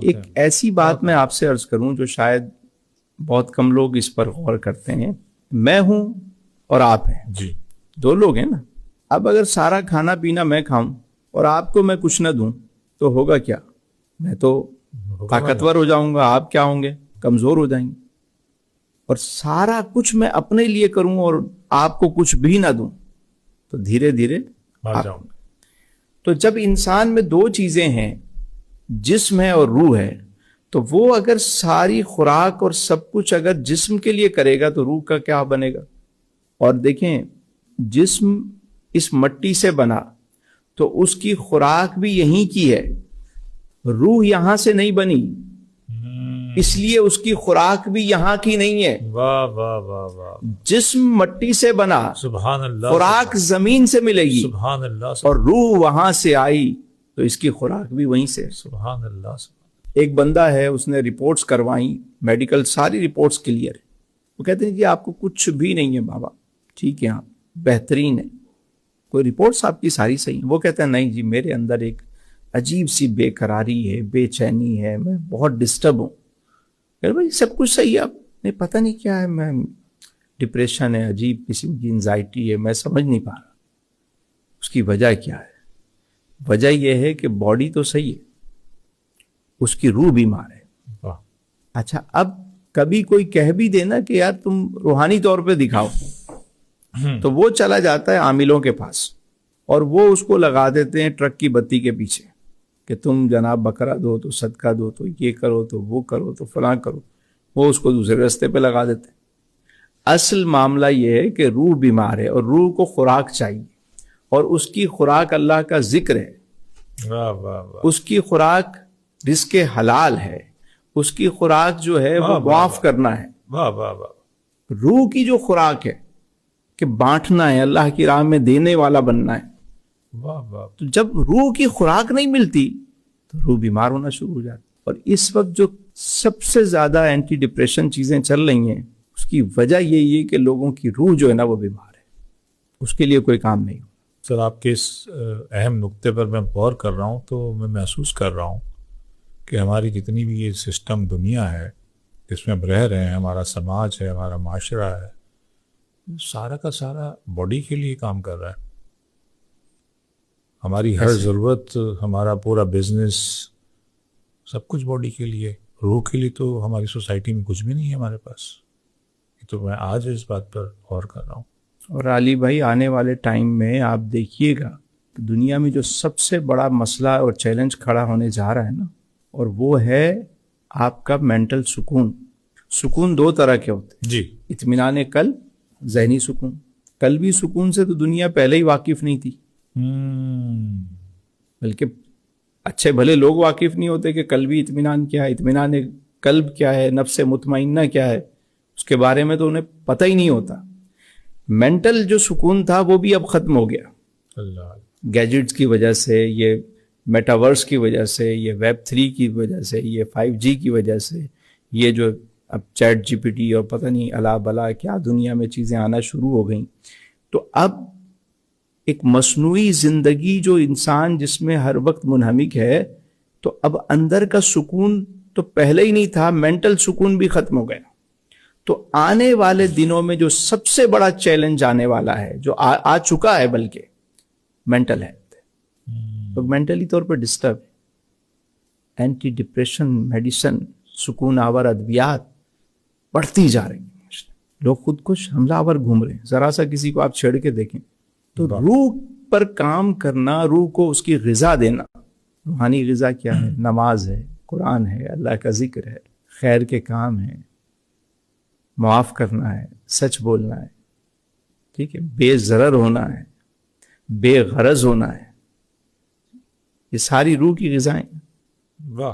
ایک ایسی بات میں آپ سے عرض کروں جو شاید بہت کم لوگ اس پر غور کرتے ہیں. میں ہوں اور آپ ہیں جی، دو لوگ ہیں نا. اب اگر سارا کھانا پینا میں کھاؤں اور آپ کو میں کچھ نہ دوں تو ہوگا کیا؟ میں تو طاقتور ہو جاؤں گا، آپ کیا ہوں گے؟ کمزور ہو جائیں گے. اور سارا کچھ میں اپنے لیے کروں اور آپ کو کچھ بھی نہ دوں تو دھیرے دھیرے مار جاؤں گا. تو جب انسان میں دو چیزیں ہیں، جسم ہے اور روح ہے، تو وہ اگر ساری خوراک اور سب کچھ اگر جسم کے لیے کرے گا تو روح کا کیا بنے گا؟ اور دیکھیں، جسم اس مٹی سے بنا تو اس کی خوراک بھی یہیں کی ہے، روح یہاں سے نہیں بنی، اس لیے اس کی خوراک بھی یہاں کی نہیں ہے. واہ واہ واہ واہ، جسم مٹی سے بنا، سبحان اللہ، خوراک زمین سے ملے گی، سبحان اللہ، اور روح وہاں سے آئی تو اس کی خوراک بھی وہیں سے. سبحان اللہ. ایک بندہ ہے، اس نے رپورٹس کروائیں، میڈیکل ساری رپورٹس کلیئر ہے. وہ کہتے ہیں جی آپ کو کچھ بھی نہیں ہے بابا، ٹھیک ہے، آپ بہترین ہے، کوئی رپورٹس آپ کی ساری صحیح ہیں. وہ کہتے ہیں نہیں جی، میرے اندر ایک عجیب سی بے قراری ہے، بے چینی ہے، میں بہت ڈسٹرب ہوں. کہ بھائی سب کچھ صحیح ہے، آپ نہیں پتہ نہیں کیا ہے، میں ڈپریشن ہے، عجیب قسم کی انزائٹی ہے، میں سمجھ نہیں پا رہا اس کی وجہ کیا ہے. وجہ یہ ہے کہ باڈی تو صحیح ہے، اس کی روح بیمار ہے. واہ. اچھا، اب کبھی کوئی کہہ بھی دینا کہ یار تم روحانی طور پہ دکھاؤ، تو وہ چلا جاتا ہے عاملوں کے پاس اور وہ اس کو لگا دیتے ہیں ٹرک کی بتی کے پیچھے کہ تم جناب بکرا دو تو صدقہ دو تو یہ کرو تو وہ کرو تو فلاں کرو. وہ اس کو دوسرے رستے پہ لگا دیتے ہیں. اصل معاملہ یہ ہے کہ روح بیمار ہے اور روح کو خوراک چاہیے، اور اس کی خوراک اللہ کا ذکر ہے. واہ واہ واہ، اس کی خوراک رزق حلال ہے، اس کی خوراک جو ہے وہ معاف کرنا ہے. واہ واہ واہ. روح کی جو خوراک ہے کہ بانٹنا ہے، اللہ کی راہ میں دینے والا بننا ہے. واہ واہ. تو جب روح کی خوراک نہیں ملتی تو روح بیمار ہونا شروع ہو جاتی. اور اس وقت جو سب سے زیادہ اینٹی ڈپریشن چیزیں چل رہی ہیں، اس کی وجہ یہی ہے کہ لوگوں کی روح جو ہے نا وہ بیمار ہے، اس کے لیے کوئی کام نہیں. سر، آپ کے اس اہم نقطے پر میں غور کر رہا ہوں تو میں محسوس کر رہا ہوں کہ ہماری جتنی بھی یہ سسٹم دنیا ہے جس میں ہم رہ رہے ہیں، ہمارا سماج ہے، ہمارا معاشرہ ہے، سارا کا سارا باڈی کے لیے کام کر رہا ہے. ہماری ہر ضرورت، ہمارا پورا بزنس، سب کچھ باڈی کے لیے. روح کے لیے تو ہماری سوسائٹی میں کچھ بھی نہیں ہے ہمارے پاس. تو میں آج اس بات پر غور کر رہا ہوں. اور علی بھائی، آنے والے ٹائم میں آپ دیکھیے گا کہ دنیا میں جو سب سے بڑا مسئلہ اور چیلنج کھڑا ہونے جا رہا ہے نا، اور وہ ہے آپ کا مینٹل سکون. سکون دو طرح کے ہوتے ہیں، جی، اطمینان قلب، ذہنی سکون. قلبی سکون سے تو دنیا پہلے ہی واقف نہیں تھی، بلکہ اچھے بھلے لوگ واقف نہیں ہوتے کہ قلبی اطمینان کیا ہے، اطمینان قلب کیا ہے، نفس مطمئنہ کیا ہے، اس کے بارے میں تو انہیں پتہ ہی نہیں ہوتا. مینٹل جو سکون تھا وہ بھی اب ختم ہو گیا. اللہ. گیجٹس کی وجہ سے، یہ میٹاورس کی وجہ سے، یہ ویب 3 کی وجہ سے، یہ 5G کی وجہ سے، یہ جو اب چیٹ جی پی ٹی اور پتہ نہیں الا بلا کیا دنیا میں چیزیں آنا شروع ہو گئیں. تو اب ایک مصنوعی زندگی جو انسان جس میں ہر وقت منہمک ہے، تو اب اندر کا سکون تو پہلے ہی نہیں تھا، مینٹل سکون بھی ختم ہو گیا. تو آنے والے دنوں میں جو سب سے بڑا چیلنج آنے والا ہے، جو آ چکا ہے بلکہ، مینٹل ہیلتھ. لوگ مینٹلی طور پر ڈسٹرب ہے. اینٹی ڈپریشن میڈیسن، سکون آور ادویات بڑھتی جا رہی ہیں. لوگ خود کش حملہ آور گھوم رہے ہیں. ذرا سا کسی کو آپ چھیڑ کے دیکھیں تو روح پر کام کرنا، روح کو اس کی غذا دینا. روحانی غذا کیا ہے؟ نماز ہے، قرآن ہے، اللہ کا ذکر ہے، خیر کے کام ہیں، معاف کرنا ہے، سچ بولنا ہے، ٹھیک ہے، بے ضرر ہونا ہے، بے غرض ہونا ہے. یہ ساری روح کی غذائیں. واہ.